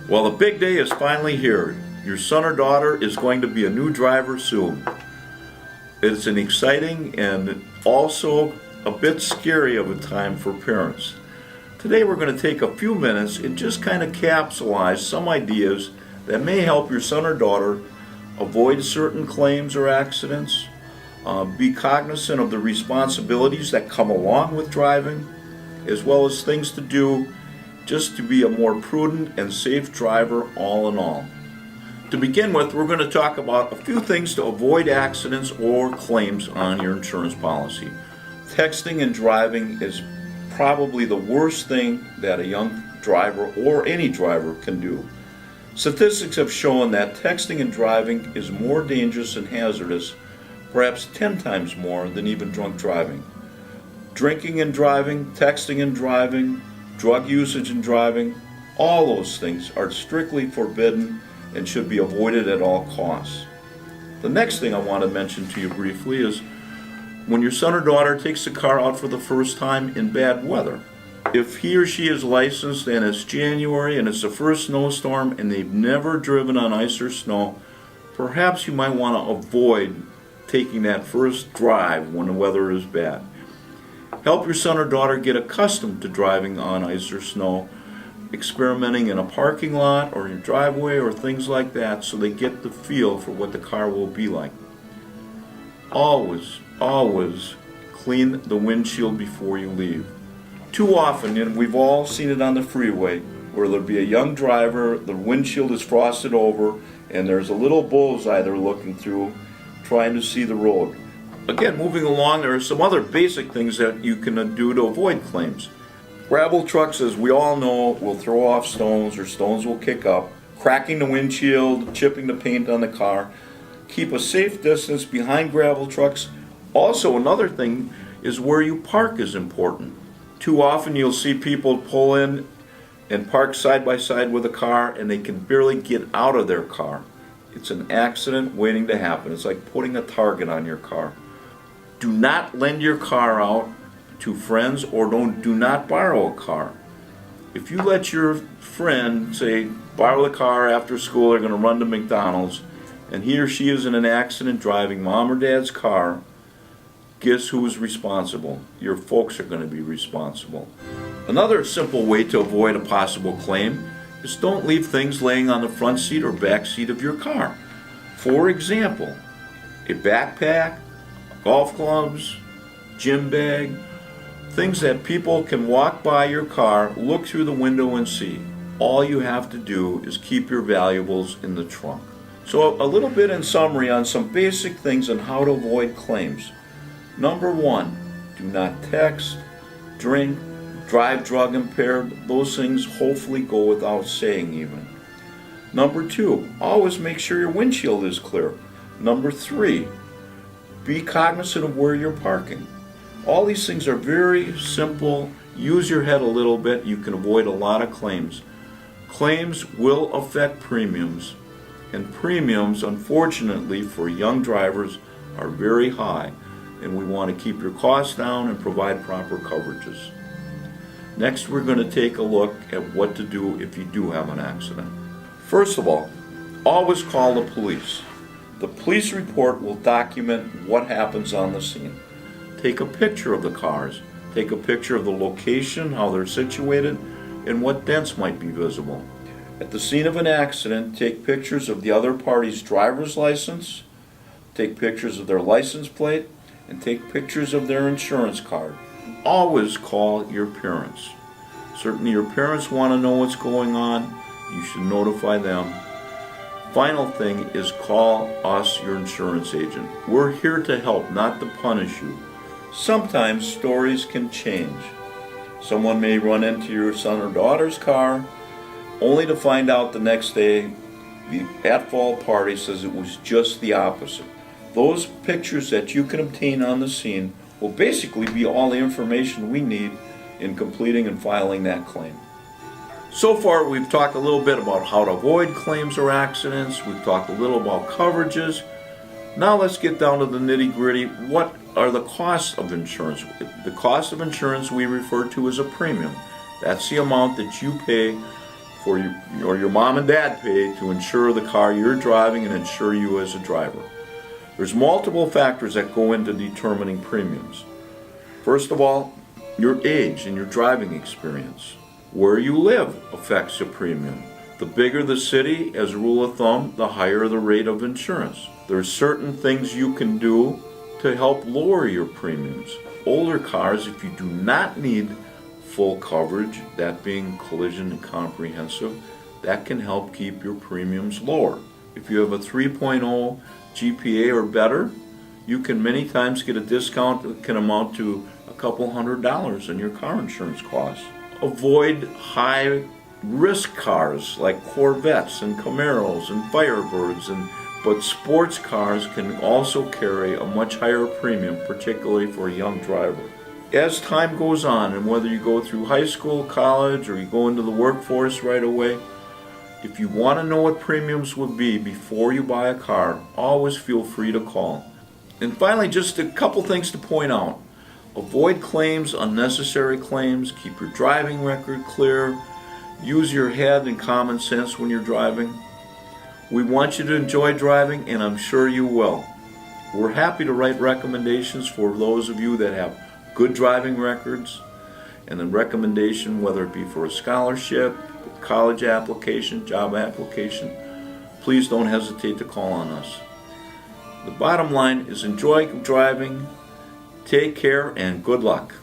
Well, the big day is finally here. Your son or daughter is going to be a new driver soon. It's an exciting and also a bit scary of a time for parents. Today we're going to take a few minutes and just kind of capsulize some ideas that may help your son or daughter avoid certain claims or accidents, be cognizant of the responsibilities that come along with driving, as well as things to do just to be a more prudent and safe driver all in all. To begin with, we're going to talk about a few things to avoid accidents or claims on your insurance policy. Texting and driving is probably the worst thing that a young driver or any driver can do. Statistics have shown that texting and driving is more dangerous and hazardous, perhaps 10 times more than even drunk driving. Drinking and driving, texting and driving, drug usage and driving, all those things are strictly forbidden and should be avoided at all costs. The next thing I want to mention to you briefly is when your son or daughter takes the car out for the first time in bad weather. If he or she is licensed and it's January and it's the first snowstorm and they've never driven on ice or snow, perhaps you might want to avoid taking that first drive when the weather is bad. Help your son or daughter get accustomed to driving on ice or snow, experimenting in a parking lot or your driveway or things like that, so they get the feel for what the car will be like. Always clean the windshield before you leave. Too often, and we've all seen it on the freeway, where there'll be a young driver, the windshield is frosted over, and there's a little bullseye they're looking through, trying to see the road. Again, moving along, there are some other basic things that you can do to avoid claims. Gravel trucks, as we all know, will throw off stones or stones will kick up, cracking the windshield, chipping the paint on the car. Keep a safe distance behind gravel trucks. Also, another thing is where you park is important. Too often you'll see people pull in and park side by side with a car and they can barely get out of their car. It's an accident waiting to happen. It's like putting a target on your car. Do not lend your car out to friends or do not borrow a car. If you let your friend, say, borrow the car after school, they're going to run to McDonald's, and he or she is in an accident driving mom or dad's car, guess who is responsible? Your folks are going to be responsible. Another simple way to avoid a possible claim is don't leave things laying on the front seat or back seat of your car. For example, a backpack, golf clubs, gym bag, things that people can walk by your car, look through the window and see. All you have to do is keep your valuables in the trunk. So a little bit in summary on some basic things on how to avoid claims. Number one, do not text, drink, drive drug impaired. Those things hopefully go without saying even. Number two, always make sure your windshield is clear. Number three, be cognizant of where you're parking. All these things are very simple. Use your head a little bit. You can avoid a lot of claims. Claims will affect premiums, and premiums, unfortunately, for young drivers are very high, and we want to keep your costs down and provide proper coverages. Next, we're going to take a look at what to do if you do have an accident. First of all, always call the police. The police report will document what happens on the scene. Take a picture of the cars. Take a picture of the location, how they're situated, and what dents might be visible. At the scene of an accident, take pictures of the other party's driver's license, take pictures of their license plate, and take pictures of their insurance card. Always call your parents. Certainly your parents want to know what's going on. You should notify them. Final thing is call us, your insurance agent. We're here to help, not to punish you. Sometimes stories can change. Someone may run into your son or daughter's car only to find out the next day the at-fault party says it was just the opposite. Those pictures that you can obtain on the scene will basically be all the information we need in completing and filing that claim. So far we've talked a little bit about how to avoid claims or accidents. We've talked a little about coverages. Now let's get down to the nitty-gritty. What are the costs of insurance? The cost of insurance we refer to as a premium. That's the amount that you pay for you or your mom and dad pay to insure the car you're driving and insure you as a driver. There's multiple factors that go into determining premiums. First of all, your age and your driving experience. Where you live affects the premium. The bigger the city, as a rule of thumb, the higher the rate of insurance. There are certain things you can do to help lower your premiums. Older cars, if you do not need full coverage, that being collision and comprehensive, that can help keep your premiums lower. If you have a 3.0 GPA or better, you can many times get a discount that can amount to a couple $100 in your car insurance costs. Avoid high risk cars like Corvettes and Camaros and Firebirds, but sports cars can also carry a much higher premium, particularly for a young driver. As time goes on, and whether you go through high school, college, or you go into the workforce right away, if you want to know what premiums would be before you buy a car, always feel free to call. And finally, just a couple things to point out. Avoid claims, unnecessary claims, keep your driving record clear, use your head and common sense when you're driving. We want you to enjoy driving, and I'm sure you will. We're happy to write recommendations for those of you that have good driving records, and the recommendation, whether it be for a scholarship, college application, job application, please don't hesitate to call on us. The bottom line is enjoy driving, take care, and good luck.